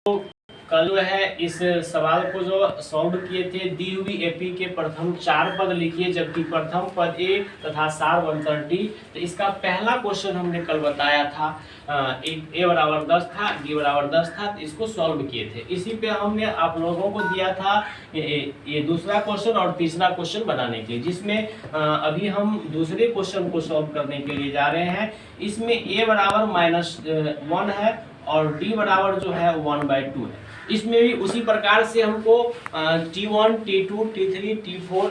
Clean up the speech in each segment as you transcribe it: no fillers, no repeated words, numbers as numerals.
कल जो है इस सवाल को जो सॉल्व किए थे, दी हुई एपी के प्रथम 4 पद लिखिए, जबकि प्रथम पद 1 तथा सार 130। तो इसका पहला क्वेश्चन हमने कल बताया था, ए बराबर 10 था, डी बराबर 10 था, तो इसको सॉल्व किए थे। इसी पे हमने आप लोगों को दिया था ये दूसरा क्वेश्चन और तीसरा क्वेश्चन बनाने के लिए, जिसमें अभी हम दूसरे क्वेश्चन को सॉल्व करने के लिए जा रहे हैं। इसमें ए बराबर -1 है और डी बराबर जो है 1/2 है। इसमें भी उसी प्रकार से हमको T1, T2, T3, T4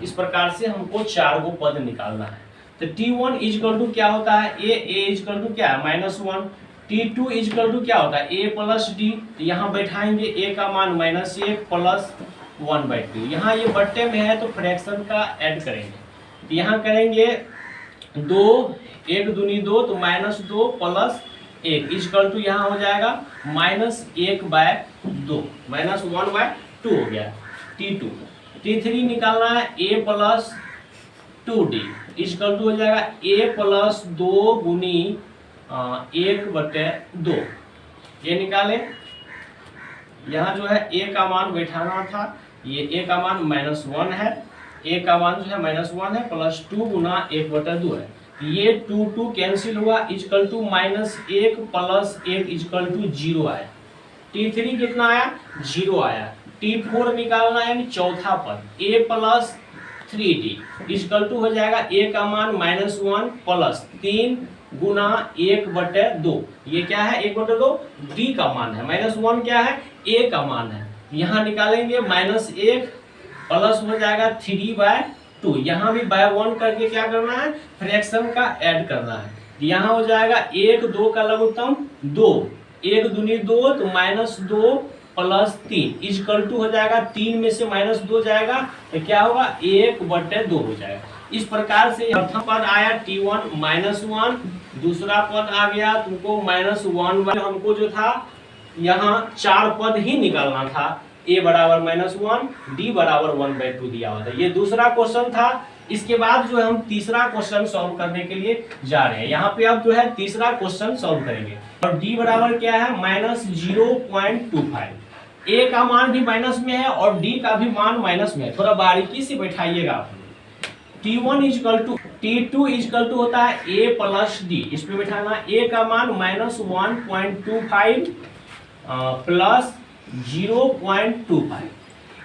इस प्रकार से हमको 4 गो पद निकालना है। तो T1 इजकल टू क्या होता है, ए इजकल टू क्या है -1। T2 इजकल टू क्या होता है, a प्लस डी। तो यहाँ बैठाएंगे a का मान -1 प्लस 1/2। यहाँ ये बट्टे में है तो फ्रैक्शन का ऐड करेंगे। तो यहाँ करेंगे 2, 1 दूनी 2, तो -2 प्लस 1 इजकल टू यहाँ हो जाएगा -1/2, -1/2 हो गया। T2 T3 निकालना है a plus 2d is equal to हो जाएगा a प्लस 2 गुनी 1/2। ये निकाले। यहाँ जो है a का मान बैठाना था, ये a का मान -1 है, a का मान जो है -1 है, प्लस 2 गुना 1/2 है। ये 2 कैंसिल हुआ, equal to -1 plus 1 equal to 0 आया। T3 कितना आया, 0 आया। T4 निकालना है, यानी चौथा पद a plus 3d is equal to हो जाएगा a का मान -1 प्लस 3 गुना 1/2। ये क्या है, 1/2 d का मान है, -1 क्या है, a का मान है। यहाँ निकालेंगे -1 प्लस हो जाएगा 3/2। यहाँ भी बाय 1 करके क्या करना है, फ्रैक्शन का ऐड करना है। यहाँ हो जाएगा 1 2 का लघुत्तम 2, 1 दूनी 2, तो -2 प्लस 3 इजकल टू हो जाएगा 3 में से -2 जाएगा तो क्या होगा, 1/2 हो जाएगा। इस प्रकार से प्रथम पद आया T1 -1, दूसरा पद आ गया तुमको -1। हमको जो था यहाँ 4 पद ही निकालना था, a बराबर -1, d बराबर 1/2 दिया हुआ था। ये दूसरा क्वेश्चन था। इसके बाद जो है हम तीसरा क्वेश्चन सॉल्व करने के लिए जा रहे हैं। यहाँ पे अब जो है तीसरा क्वेश्चन सॉल्व करेंगे और d बराबर क्या है, -0.25। a का मान भी माइनस में है और d का भी मान माइनस में है, थोड़ा बारीकी से बैठाइएगा आप। T1 is equal to T2 is equal to होता है a प्लस d, इस पे बैठाना। a का मान -1.25 प्लस 0.25।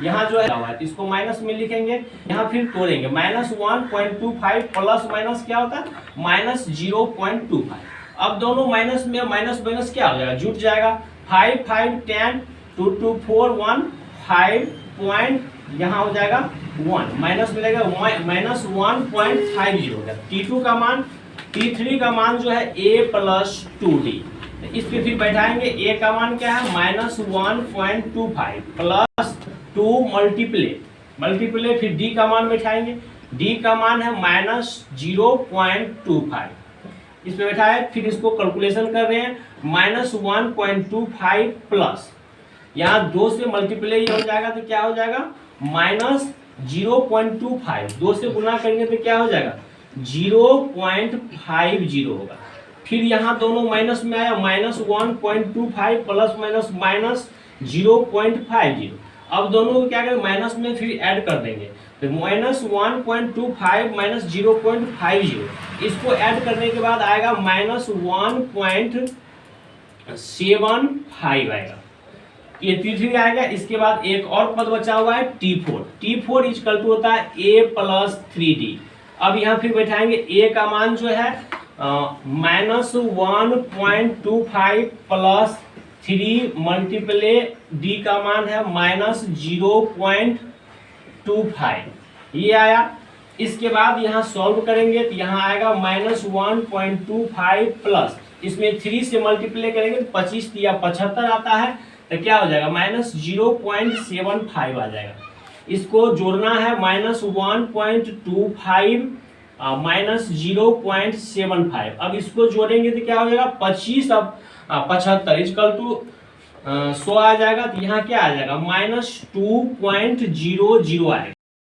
यहाँ जो है इसको माइनस में लिखेंगे, यहाँ फिर तोड़ेंगे। -1.25 प्लस माइनस क्या होता है, -0.25। अब दोनों माइनस में माइनस माइनस क्या हो जाएगा, जुट जाएगा। 5 5 10 2 2 4 1 5 पॉइंट, यहाँ हो जाएगा 1 माइनस मिलेगा, -1.50 हो गया। T2 का मान, T3 का मान जो है a प्लस 2d, इस पे फिर बैठाएंगे। a का मान क्या है, -1.25 प्लस 2 मल्टीप्ले फिर d का मान बैठाएंगे। d का मान है -0.25, इस पे बैठाए। फिर इसको कैलकुलेशन कर रहे हैं, -1.25 प्लस यहाँ 2 से मल्टीप्लाई हो जाएगा तो क्या हो जाएगा, -0.25। 2 से गुना करेंगे तो क्या हो जाएगा, 0.50 होगा। फिर यहाँ दोनों माइनस में आया, -1.25 प्लस माइनस -0.50। अब दोनों को क्या करें, माइनस में फिर ऐड कर देंगे। तो -1.25 माइनस 0.50, इसको ऐड करने के बाद आएगा -1.75 आएगा। ये T3 आएगा। इसके बाद एक और पद बचा हुआ है T4 इजकल टू होता है a प्लस 3d। अब यहाँ फिर बैठाएंगे। a का मान जो है -1.25 प्लस 3 मल्टीप्ले d का मान है -0.25, ये आया। इसके बाद यहाँ सॉल्व करेंगे तो यहाँ आएगा -1.25 प्लस, इसमें 3 से मल्टीप्ले करेंगे तो 25 या 75 आता है, तो क्या हो जाएगा, -0.75 आ जाएगा। इसको जोड़ना है, -1.25 -0.75। अब इसको जोड़ेंगे तो क्या हो जाएगा, 25 अब 75 इजकल टू 100 आ जाएगा। तो यहाँ क्या आ जाएगा, -2.00 आएगा।